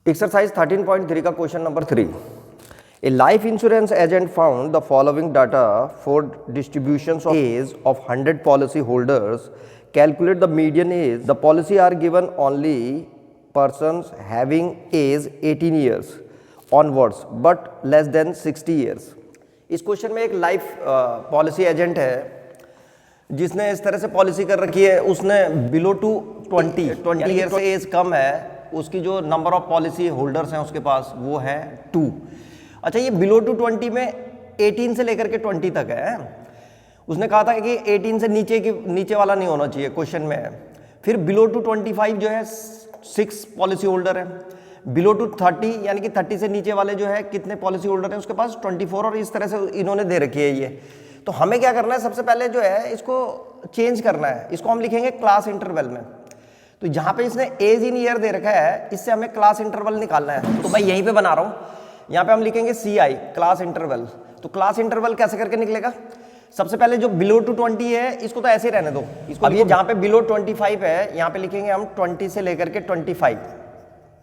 Exercise 13.3 का question number 3. A life insurance agent found the following data for distributions of age of 100 policy holders. Calculate the median age. The policy are given only persons having age 18 years onwards but less than 60 years. इस question में एक life policy agent है जिसने इस तरह से policy कर रखी है. उसने बिलो टू 20 ईयर से एज कम है, उसकी जो नंबर ऑफ पॉलिसी होल्डर्स हैं उसके पास वो है 2. अच्छा, ये बिलो टू 20 में 18 से लेकर के 20 तक है. उसने कहा था कि 18 से नीचे वाला नहीं होना चाहिए, क्वेश्चन में है. फिर बिलो टू 25 जो है 6 पॉलिसी होल्डर है. बिलो टू 30 यानी कि 30 से नीचे वाले जो है कितने पॉलिसी होल्डर हैं उसके पास 24, और इस तरह से इन्होंने दे रखी है ये. तो हमें क्या करना है, सबसे पहले जो है इसको चेंज करना है. इसको हम लिखेंगे क्लास इंटरवल में. तो जहाँ पे इसने एज इन ईयर दे रखा है, इससे हमें क्लास इंटरवल निकालना है. तो मैं यहीं पे बना रहा हूँ, यहाँ पे हम लिखेंगे CI क्लास इंटरवल. तो क्लास इंटरवल कैसे करके निकलेगा? सबसे पहले जो बिलो टू 20 है इसको तो ऐसे ही रहने दो. इसको अब ये जहाँ पे बिलो 25 है यहाँ पे लिखेंगे हम 20 से लेकर के 25.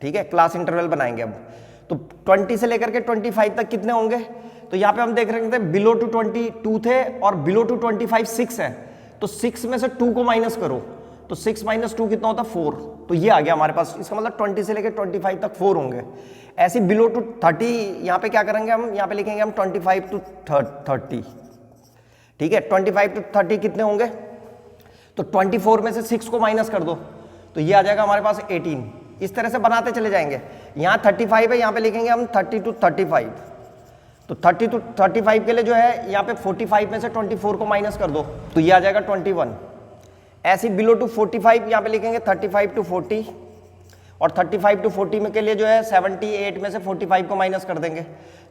ठीक है, क्लास इंटरवल बनाएंगे अब. तो 20 से लेकर के 25 तक कितने होंगे? तो यहाँ पे हम देख रहे थे बिलो टू 22 थे और बिलो टू 25 6 है. तो 6 में से 2 को माइनस करो तो 6 माइनस 2 कितना होता है 4. तो ये आ गया हमारे पास. इसका मतलब 20 से लेकर 25 तक 4 होंगे. ऐसे बिलो टू 30 यहाँ पे क्या करेंगे हम, यहाँ पे लिखेंगे हम 25 टू 30. ठीक है, 25 टू 30 कितने होंगे? तो 24 में से 6 को माइनस कर दो तो ये आ जाएगा हमारे पास 18. इस तरह से बनाते चले जाएंगे. यहाँ 35 है, यहाँ पे लिखेंगे हम 30 टू 35. तो 30 टू 35 के लिए जो है यहाँ पे 45 में से 24 को माइनस कर दो तो ये आ जाएगा 21. ऐसी बिलो टू 45 यहाँ पे लिखेंगे 35 टू 40, और 35 टू 40 में के लिए जो है 78 में से 45 को माइनस कर देंगे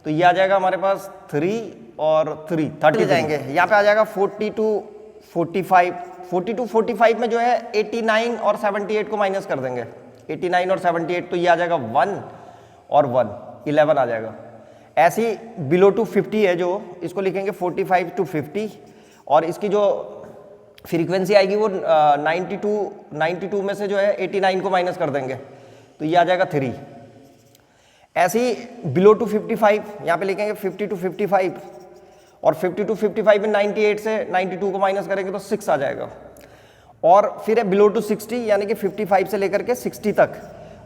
तो ये आ जाएगा हमारे पास 3 और 3 30 जाएंगे. यहाँ पे आ जाएगा 40 टू 45. 40 टू 45 में जो है 89 और 78 को माइनस कर देंगे. 89 और 78 तो ये आ जाएगा 1 और 1 11 आ जाएगा. ऐसी बिलो टू 50 है जो इसको लिखेंगे 45 टू 50, और इसकी जो फ्रीक्वेंसी आएगी वो 92 में से जो है 89 को माइनस कर देंगे तो ये आ जाएगा 3. ऐसे ही बिलो टू 55 यहाँ पे लिखेंगे 50 टू 55, और 50 टू 55 में 98 से 92 को माइनस करेंगे तो 6 आ जाएगा. और फिर है बिलो टू 60 यानी कि 55 से लेकर के 60 तक,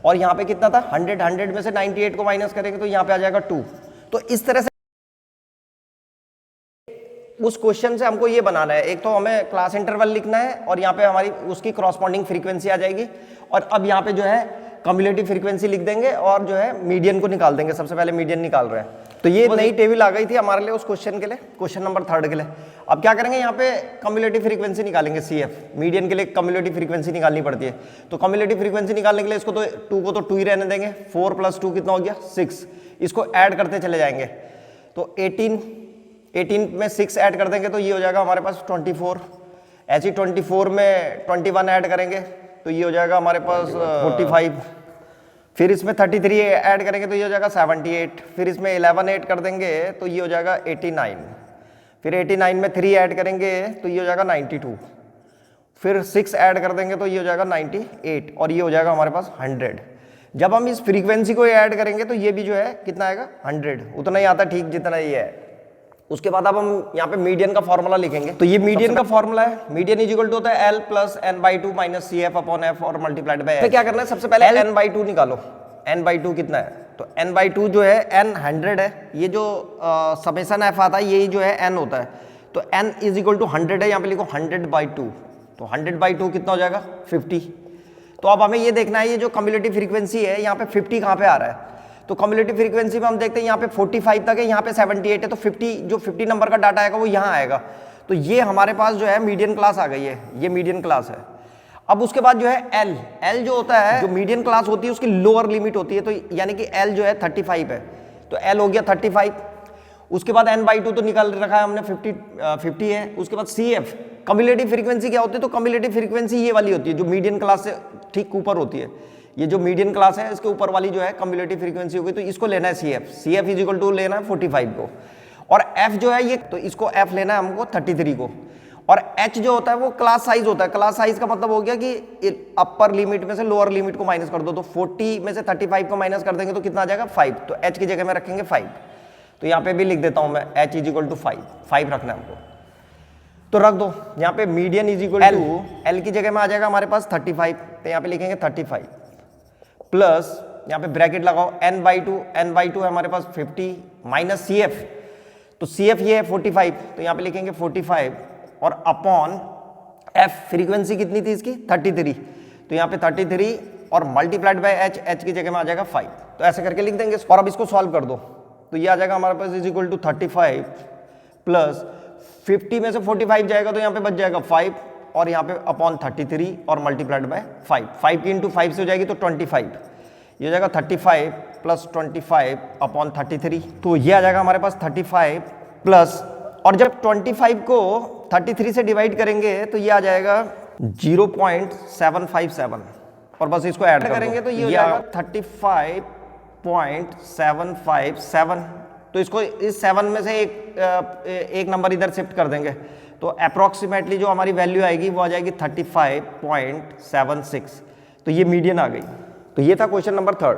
और यहाँ पे कितना था 100 में से 98 को माइनस करेंगे तो यहाँ पे आ जाएगा 2. तो इस तरह से उस क्वेश्चन से हमको ये बनाना है. एक तो हमें क्लास इंटरवल लिखना है और यहाँ पे हमारी उसकी करस्पॉन्डिंग फ्रीक्वेंसी आ जाएगी, और अब यहाँ पे जो है कम्युलेटिव फ्रीक्वेंसी लिख देंगे और जो है मीडियन को निकाल देंगे. सबसे पहले मीडियन निकाल रहे हैं. तो ये नई टेबल आ गई थी हमारे लिए उस क्वेश्चन के लिए, क्वेश्चन नंबर 3 के लिए. अब क्या करेंगे, यहाँ पे कम्युलेटिव फ्रीक्वेंसी निकालेंगे CF. मीडियन के लिए कम्युलेटिव फ्रीक्वेंसी निकालनी पड़ती है. तो कम्युलेटिव फ्रीक्वेंसी निकालने के लिए इसको तो 2 को तो 2 ही रहने देंगे. 4 + 2 कितना हो गया 6. इसको ऐड करते चले जाएंगे तो 18 में 6 ऐड कर देंगे तो ये हो जाएगा हमारे पास 24. ऐसे 24 में 21 ऐड करेंगे तो ये हो जाएगा हमारे पास 45. फिर इसमें 33 ऐड करेंगे तो ये हो जाएगा 78. फिर इसमें 11 ऐड कर देंगे तो ये हो जाएगा 89. फिर 89 में 3 ऐड करेंगे तो ये हो जाएगा 92. फिर 6 ऐड कर देंगे तो ये हो जाएगा 98, और ये हो जाएगा हमारे पास 100. जब हम इस फ्रीक्वेंसी को ऐड करेंगे तो ये भी जो है कितना आएगा 100. उतना ही आता ठीक जितना ये है. उसके बाद अब हम यहाँ पे मीडियन का फॉर्मूला लिखेंगे. तो ये मीडियन का फॉर्मूला है. मीडियन इज इक्वल टू होता है L + n/2 - CF / F और मल्टीप्लाइड बाय क्या करना है, सबसे पहले n/2 निकालो. n/2 कितना है? तो n/2 जो है n 100 है. ये जो समेशन f आता है यही जो है n होता है. तो n इज इक्वल टू 100 है. यहाँ पे लिखो 100/2. तो 100/2 कितना हो जाएगा 50. तो अब हमें ये देखना है ये जो कम्युलेटिव फ्रीक्वेंसी है यहाँ पे 50 कहाँ पे आ रहा है. तो कम्युलेटिव फ्रीक्वेंसी में हम देखते हैं यहाँ पे 45 तक है, यहाँ पे 78 है. तो 50 नंबर का डाटा आएगा वो यहाँ आएगा. तो ये हमारे पास जो है मीडियन क्लास आ गई है. ये मीडियन क्लास है. अब उसके बाद जो है L जो होता है, जो मीडियन क्लास होती है उसकी लोअर लिमिट होती है. तो यानी कि L जो है 35 है. तो L हो गया 35. उसके बाद n/2 तो निकाल रखा है हमने 50 है. उसके बाद CF कम्युलेटिव फ्रीक्वेंसी क्या होती है? तो कम्युलेटिव फ्रीक्वेंसी ये वाली होती है जो मीडियन क्लास से ठीक ऊपर होती है. ये जो मीडियन क्लास है इसके ऊपर वाली जो है कम्युलेटिव फ्रीक्वेंसी होगी. तो इसको लेना है CF इज इक्वल टू लेना है 45 को, और F जो है ये, तो इसको F लेना है हमको 33 को, और h जो होता है वो क्लास साइज होता है। क्लास साइज का मतलब हो गया कि अपर लिमिट में से लोअर लिमिट को माइनस कर दो, तो 40 में से 35 को माइनस कर देंगे तो कितना आ जाएगा 5, तो h की जगह में रखेंगे 5। तो यहाँ पे भी लिख देता हूँ मैं h इज इक्वल टू 5 रखना है हमको, तो रख दो। यहाँ पे median is equal to l की जगह में आ जाएगा हमारे पास 35, तो यहाँ पे लिखेंगे 35 प्लस यहाँ पे ब्रैकेट लगाओ n/2 है हमारे पास 50 माइनस CF, तो CF ये है 45, तो यहाँ पे लिखेंगे 45 और अपॉन F, फ्रीक्वेंसी कितनी थी इसकी 33, तो यहाँ पे 33 और मल्टीप्लाइड बाय h की जगह में आ जाएगा 5, तो ऐसे करके लिख देंगे। और अब इसको सॉल्व कर दो, तो ये आ जाएगा हमारे पास इज इक्वल टू 35 प्लस 50 में से 45 जाएगा तो यहाँ पे बच जाएगा 5 और यहाँ पे अपॉन 33 और मल्टीप्लाइड बाय 5 की इंटू 5 से हो जाएगी तो 25, ये हो जाएगा 35 प्लस 25 अपॉन 33, तो ये आ जाएगा हमारे पास 35 प्लस, और जब 25 को 33 से डिवाइड करेंगे तो ये आ जाएगा 0.757 और बस इसको ऐड करेंगे तो ये हो जाएगा 35.757, तो इसको इस 7 में से एक नंबर इधर शिफ्ट कर देंगे तो अप्रोक्सीमेटली जो हमारी वैल्यू आएगी वो आ जाएगी 35.76, तो ये मीडियन आ गई। तो ये था क्वेश्चन नंबर 3।